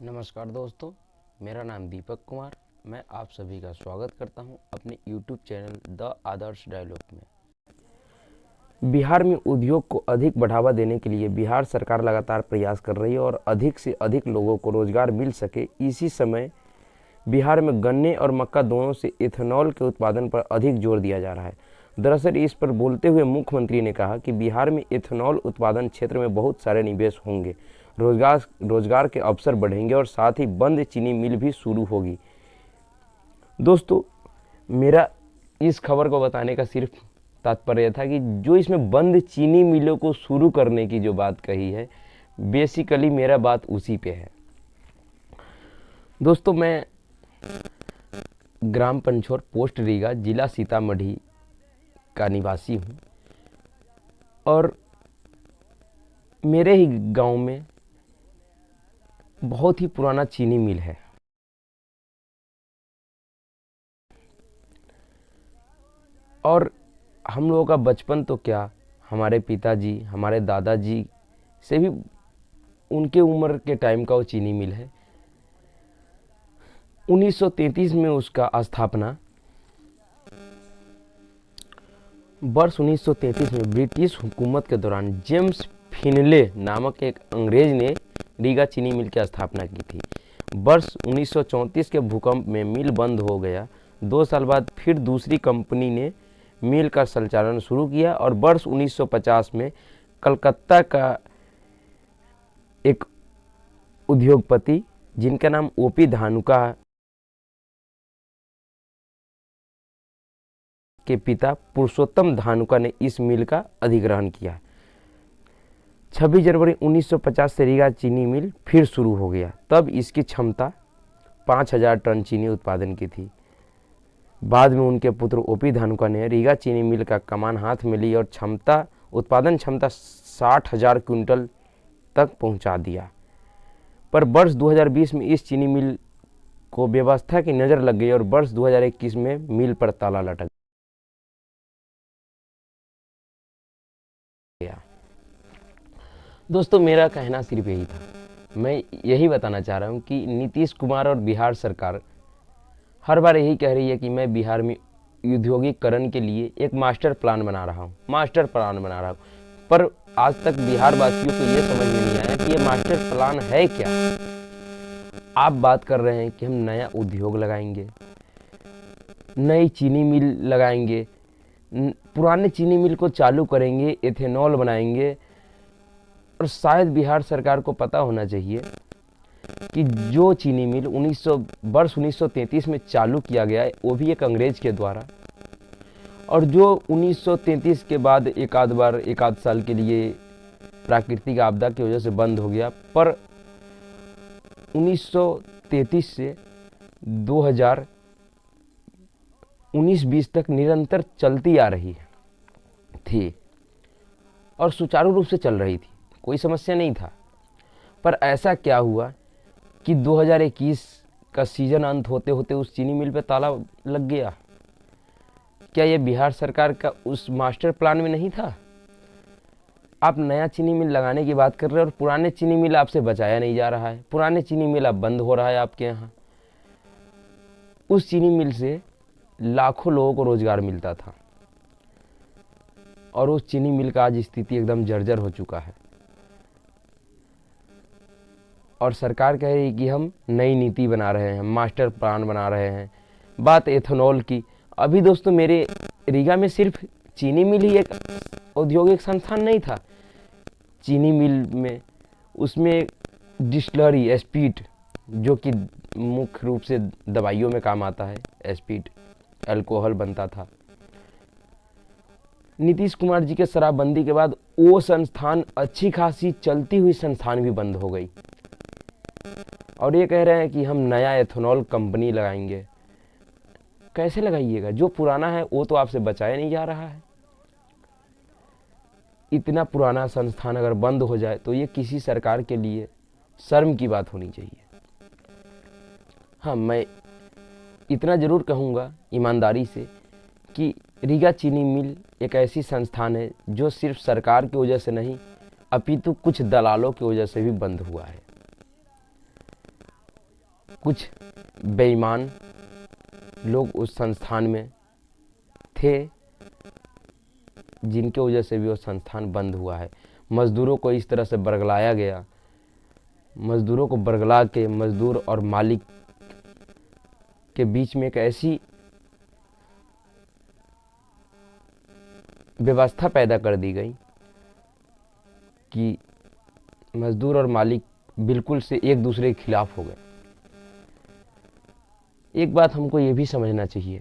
नमस्कार दोस्तों, मेरा नाम दीपक कुमार। मैं आप सभी का स्वागत करता हूं अपने YouTube channel the Adarsh dialogue में। बिहार में उद्योग को अधिक बढ़ावा देने के लिए बिहार सरकार लगातार प्रयास कर रही है और अधिक से अधिक लोगों को रोजगार मिल सके। इसी समय बिहार में गन्ने और मक्का दोनों से इथेनॉल के उत्पादन पर अधिक जोर दिया जा रहा है। दरअसल इस पर बोलते हुए मुख्यमंत्री ने कहा कि बिहार में इथेनॉल उत्पादन क्षेत्र में बहुत सारे निवेश होंगे, रोजगार के अवसर बढ़ेंगे और साथ ही बंद चीनी मिल भी शुरू होगी। दोस्तों, मेरा इस खबर को बताने का सिर्फ तात्पर्य था कि जो इसमें बंद चीनी मिलों को शुरू करने की जो बात कही है, बेसिकली मेरा बात उसी पे है। दोस्तों, मैं ग्राम पंचोर, पोस्ट रीगा, जिला सीतामढ़ी का निवासी हूँ और मेरे ही गांव में बहुत ही पुराना चीनी मिल है। और हम लोगों का बचपन तो क्या, हमारे पिताजी, हमारे दादाजी से भी उनके उम्र के टाइम का वो चीनी मिल है। 1933 में उसका स्थापना, वर्ष 1933 में ब्रिटिश हुकूमत के दौरान जेम्स फिनले नामक एक अंग्रेज ने रीगा चीनी मिल की स्थापना की थी। वर्ष 1934 के भूकंप में मिल बंद हो गया। 2 साल बाद फिर दूसरी कंपनी ने मिल का संचालन शुरू किया और वर्ष 1950 में कलकत्ता का एक उद्योगपति जिनका नाम ओपी धानुका के पिता पुरुषोत्तम धानुका ने इस मिल का अधिग्रहण किया। 26 जनवरी 1950 से रीगा चीनी मिल फिर शुरू हो गया। तब इसकी क्षमता 5000 टन चीनी उत्पादन की थी। बाद में उनके पुत्र ओपी धानुका ने रीगा चीनी मिल का कमान हाथ में ली और उत्पादन क्षमता 60,000 क्विंटल तक पहुंचा दिया। पर वर्ष 2020 में इस चीनी मिल को व्यवस्था की नज़र लग गई और वर्ष 2021 में मिल पर ताला लटक गया। दोस्तों, मेरा कहना सिर्फ यही था। मैं यही बताना चाह रहा हूँ कि नीतीश कुमार और बिहार सरकार हर बार यही कह रही है कि मैं बिहार में औद्योगिकरण के लिए एक मास्टर प्लान बना रहा हूँ, पर आज तक बिहार वासियों को ये समझ में नहीं आया कि ये मास्टर प्लान है क्या। आप बात कर रहे हैं कि हम नया उद्योग लगाएंगे, नई चीनी मिल लगाएंगे, पुराने चीनी मिल को चालू करेंगे, इथेनॉल बनाएंगे। और शायद बिहार सरकार को पता होना चाहिए कि जो चीनी मिल वर्ष 1933 में चालू किया गया है, वो भी एक अंग्रेज के द्वारा, और जो 1933 के बाद एक आध साल के लिए प्राकृतिक आपदा की वजह से बंद हो गया, पर 1933 से 2019-20 तक निरंतर चलती आ रही थी और सुचारू रूप से चल रही थी, कोई समस्या नहीं था। पर ऐसा क्या हुआ कि 2021 का सीजन अंत होते होते उस चीनी मिल पे ताला लग गया? क्या ये बिहार सरकार का उस मास्टर प्लान में नहीं था? आप नया चीनी मिल लगाने की बात कर रहे हैं और पुराने चीनी मिल आपसे बचाया नहीं जा रहा है। पुराने चीनी मिल अब बंद हो रहा है आपके यहाँ। उस चीनी मिल से लाखों लोगों को रोजगार मिलता था और उस चीनी मिल का आज स्थिति एकदम जर्जर हो चुका है। और सरकार कह रही है कि हम नई नीति बना रहे हैं, मास्टर प्लान बना रहे हैं। बात एथेनॉल की, अभी दोस्तों मेरे रीगा में सिर्फ चीनी मिल ही एक औद्योगिक संस्थान नहीं था। चीनी मिल में उसमें डिस्टिलरी एस्पीड, जो कि मुख्य रूप से दवाइयों में काम आता है, एस्पीड अल्कोहल बनता था। नीतीश कुमार जी के शराबबंदी के बाद वो संस्थान, अच्छी खासी चलती हुई संस्थान भी बंद हो गई और ये कह रहे हैं कि हम नया एथेनॉल कंपनी लगाएंगे। कैसे लगाइएगा? जो पुराना है वो तो आपसे बचाया नहीं जा रहा है। इतना पुराना संस्थान अगर बंद हो जाए तो ये किसी सरकार के लिए शर्म की बात होनी चाहिए। हाँ, मैं इतना जरूर कहूँगा ईमानदारी से कि रीगा चीनी मिल एक ऐसी संस्थान है जो सिर्फ सरकार की वजह से नहीं, अपितु कुछ दलालों की वजह से भी बंद हुआ है। कुछ बेईमान लोग उस संस्थान में थे, जिनके वजह से भी वो संस्थान बंद हुआ है। मजदूरों को इस तरह से बरगलाया गया, मजदूरों को बरगला के मजदूर और मालिक के बीच में एक ऐसी व्यवस्था पैदा कर दी गई कि मजदूर और मालिक बिल्कुल से एक दूसरे के खिलाफ हो गए। एक बात हमको ये भी समझना चाहिए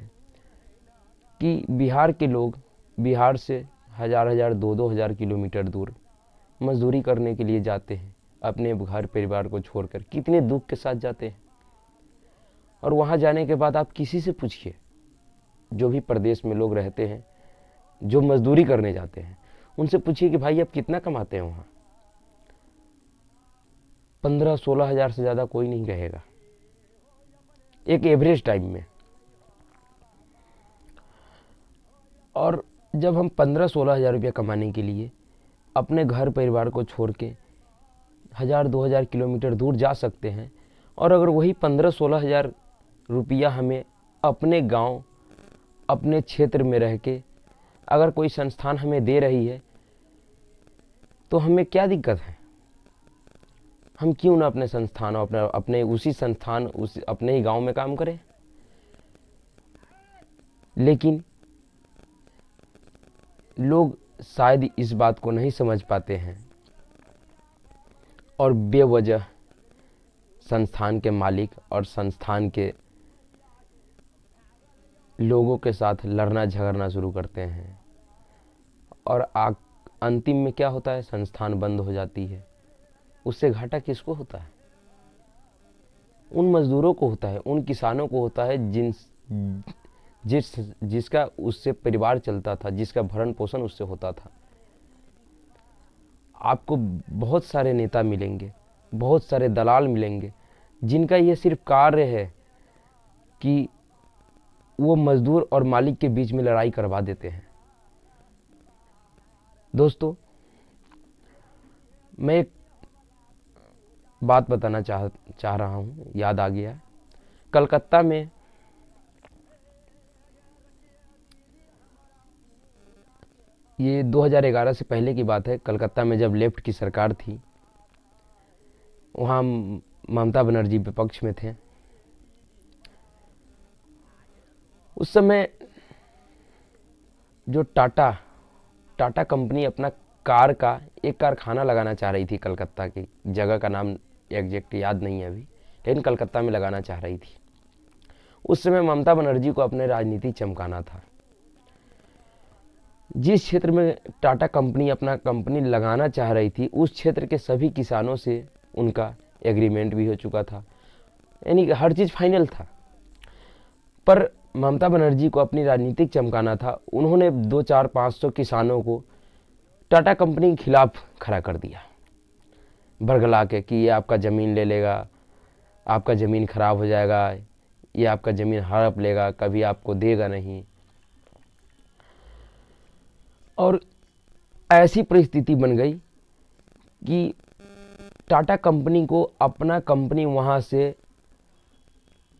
कि बिहार के लोग बिहार से हजार हजार 2-2 हज़ार किलोमीटर दूर मजदूरी करने के लिए जाते हैं, अपने घर परिवार को छोड़कर कितने दुख के साथ जाते हैं। और वहाँ जाने के बाद आप किसी से पूछिए, जो भी प्रदेश में लोग रहते हैं जो मजदूरी करने जाते हैं, उनसे पूछिए कि भाई आप कितना कमाते हैं वहाँ। 15-16 हज़ार से ज़्यादा कोई नहीं कहेगा एक एवरेज टाइम में। और जब हम 15-16 हज़ार रुपया कमाने के लिए अपने घर परिवार को छोड़ के 1000-2000 किलोमीटर दूर जा सकते हैं, और अगर वही 15-16 हज़ार रुपया हमें अपने गांव अपने क्षेत्र में रह के अगर कोई संस्थान हमें दे रही है, तो हमें क्या दिक्कत है? हम क्यों ना अपने संस्थान और अपने उसी संस्थान अपने ही गांव में काम करें। लेकिन लोग शायद इस बात को नहीं समझ पाते हैं और बेवजह संस्थान के मालिक और संस्थान के लोगों के साथ लड़ना झगड़ना शुरू करते हैं। और अंतिम में क्या होता है? संस्थान बंद हो जाती है। उससे घाटा किसको होता है? उन मजदूरों को होता है, उन किसानों को होता है जिसका उससे परिवार चलता था, जिसका भरण पोषण उससे होता था। आपको बहुत सारे नेता मिलेंगे, बहुत सारे दलाल मिलेंगे, जिनका यह सिर्फ कार्य है कि वो मजदूर और मालिक के बीच में लड़ाई करवा देते हैं। दोस्तों, मैं एक बात बताना चाह रहा हूँ, याद आ गया। कलकत्ता में ये 2011 से पहले की बात है। कलकत्ता में जब लेफ्ट की सरकार थी, वहाँ ममता बनर्जी विपक्ष में थे। उस समय जो टाटा कंपनी अपना कार का एक कारखाना लगाना चाह रही थी, कलकत्ता की जगह का नाम एग्जैक्ट याद नहीं है अभी, लेकिन कलकत्ता में लगाना चाह रही थी। उस समय ममता बनर्जी को अपने राजनीति चमकाना था। जिस क्षेत्र में टाटा कंपनी अपना कंपनी लगाना चाह रही थी, उस क्षेत्र के सभी किसानों से उनका एग्रीमेंट भी हो चुका था, यानी कि हर चीज़ फाइनल था। पर ममता बनर्जी को अपनी राजनीतिक चमकाना था। उन्होंने 200-400-500 किसानों को टाटा कंपनी के खिलाफ खड़ा कर दिया, बरगला के कि ये आपका ज़मीन ले लेगा, आपका ज़मीन खराब हो जाएगा, ये आपका ज़मीन हड़प लेगा, कभी आपको देगा नहीं। और ऐसी परिस्थिति बन गई कि टाटा कंपनी को अपना कंपनी वहाँ से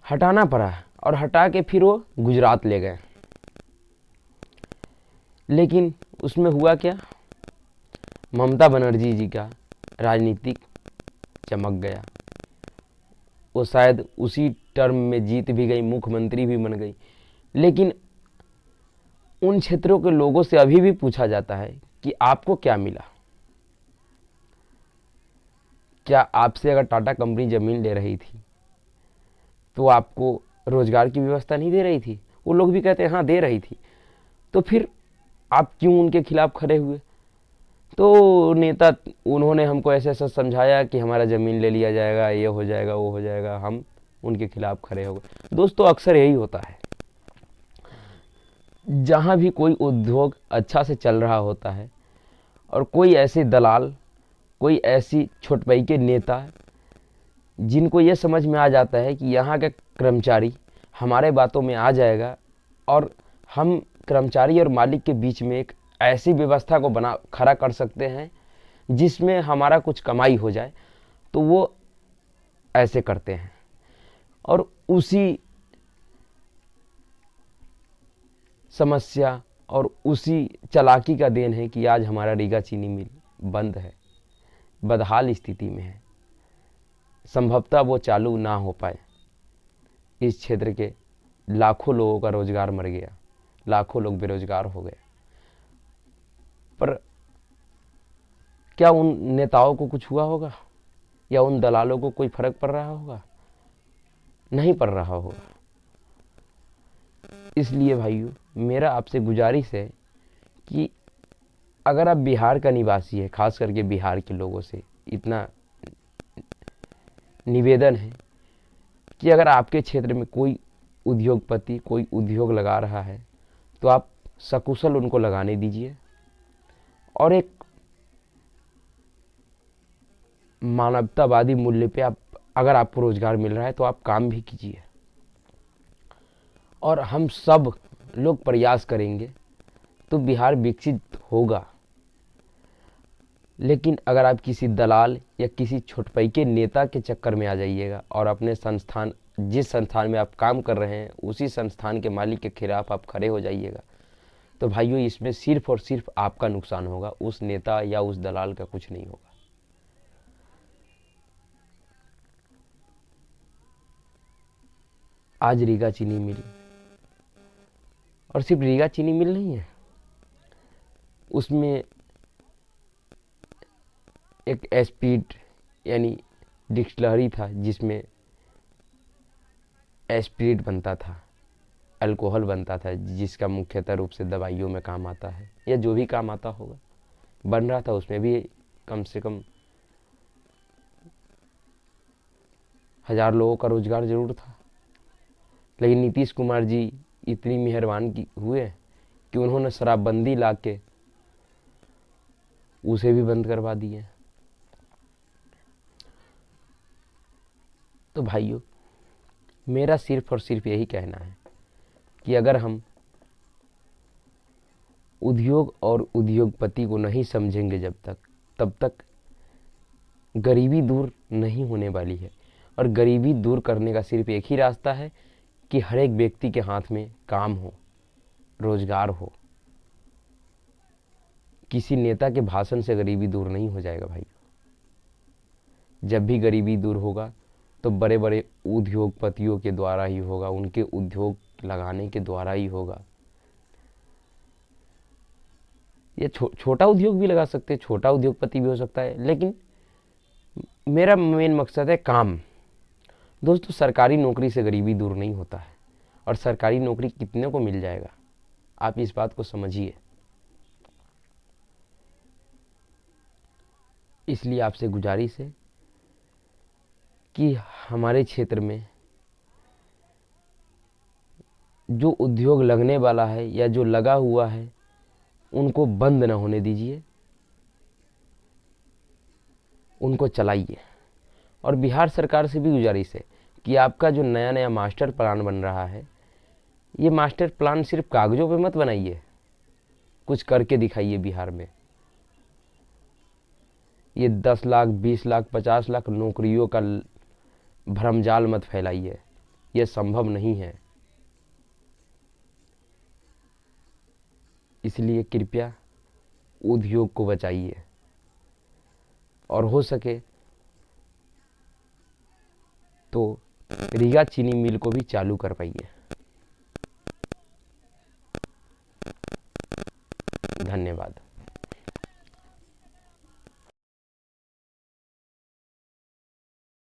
हटाना पड़ा, और हटा के फिर वो गुजरात ले गए। लेकिन उसमें हुआ क्या? ममता बनर्जी जी का राजनीतिक चमक गया। वो शायद उसी टर्म में जीत भी गई, मुख्यमंत्री भी बन गई। लेकिन उन क्षेत्रों के लोगों से अभी भी पूछा जाता है कि आपको क्या मिला? क्या आपसे अगर टाटा कंपनी ज़मीन ले रही थी तो आपको रोजगार की व्यवस्था नहीं दे रही थी? वो लोग भी कहते हैं हाँ दे रही थी। तो फिर आप क्यों उनके खिलाफ खड़े हुए? तो नेता उन्होंने हमको ऐसा ऐसा समझाया कि हमारा ज़मीन ले लिया जाएगा, ये हो जाएगा, वो हो जाएगा, हम उनके खिलाफ खड़े हो गए। दोस्तों, अक्सर यही होता है। जहाँ भी कोई उद्योग अच्छा से चल रहा होता है और कोई ऐसे दलाल, कोई ऐसी छोटपई के नेता जिनको ये समझ में आ जाता है कि यहाँ का कर्मचारी हमारे बातों में आ जाएगा और हम कर्मचारी और मालिक के बीच में एक ऐसी व्यवस्था को खड़ा कर सकते हैं जिसमें हमारा कुछ कमाई हो जाए, तो वो ऐसे करते हैं। और उसी समस्या और उसी चालाकी का देन है कि आज हमारा रीगा चीनी मिल बंद है, बदहाल स्थिति में है। संभवतः वो चालू ना हो पाए। इस क्षेत्र के लाखों लोगों का रोजगार मर गया, लाखों लोग बेरोजगार हो गए। पर क्या उन नेताओं को कुछ हुआ होगा या उन दलालों को कोई फर्क पड़ रहा होगा? नहीं पड़ रहा होगा। इसलिए भाइयों, मेरा आपसे गुजारिश है कि अगर आप बिहार का निवासी है, खास करके बिहार के लोगों से इतना निवेदन है कि अगर आपके क्षेत्र में कोई उद्योगपति कोई उद्योग लगा रहा है तो आप सकुशल उनको लगाने दीजिए और एक मानवतावादी मूल्य पे आप, अगर आपको रोजगार मिल रहा है तो आप काम भी कीजिए। और हम सब लोग प्रयास करेंगे तो बिहार विकसित होगा। लेकिन अगर आप किसी दलाल या किसी छोटपई के नेता के चक्कर में आ जाइएगा और अपने संस्थान, जिस संस्थान में आप काम कर रहे हैं उसी संस्थान के मालिक के खिलाफ आप खड़े हो जाइएगा, तो भाइयों इसमें सिर्फ और सिर्फ आपका नुकसान होगा, उस नेता या उस दलाल का कुछ नहीं होगा। आज रीगा चीनी मिल, और सिर्फ रीगा चीनी मिल नहीं है, उसमें एक एस्पीड यानी डिस्टिलरी था जिसमें एस्पिरिट बनता था, अल्कोहल बनता था, जिसका मुख्यतः रूप से दवाइयों में काम आता है या जो भी काम आता होगा, बन रहा था। उसमें भी कम से कम 1000 लोगों का रोजगार जरूर था। लेकिन नीतीश कुमार जी इतनी मेहरबान हुए कि उन्होंने शराबबंदी ला के उसे भी बंद करवा दिए। तो भाइयों, मेरा सिर्फ और सिर्फ यही कहना है कि अगर हम उद्योग और उद्योगपति को नहीं समझेंगे तब तक गरीबी दूर नहीं होने वाली है। और गरीबी दूर करने का सिर्फ एक ही रास्ता है कि हर एक व्यक्ति के हाथ में काम हो, रोजगार हो। किसी नेता के भाषण से गरीबी दूर नहीं हो जाएगा भाई। जब भी गरीबी दूर होगा तो बड़े बड़े उद्योगपतियों के द्वारा ही होगा, उनके उद्योग लगाने के द्वारा ही होगा। ये छोटा उद्योग भी लगा सकते हैं, छोटा उद्योगपति भी हो सकता है, लेकिन मेरा मेन मकसद है काम। दोस्तों, सरकारी नौकरी से गरीबी दूर नहीं होता है, और सरकारी नौकरी कितने को मिल जाएगा, आप इस बात को समझिए। इसलिए आपसे गुजारिश है कि हमारे क्षेत्र में जो उद्योग लगने वाला है या जो लगा हुआ है उनको बंद न होने दीजिए, उनको चलाइए। और बिहार सरकार से भी गुजारिश है कि आपका जो नया नया मास्टर प्लान बन रहा है, ये मास्टर प्लान सिर्फ कागजों पे मत बनाइए, कुछ करके दिखाइए। बिहार में ये 10 लाख 20 लाख 50 लाख नौकरियों का भ्रमजाल मत फैलाइए, यह संभव नहीं है। इसलिए कृपया उद्योग को बचाइए और हो सके तो रीगा चीनी मिल को भी चालू करवाइए।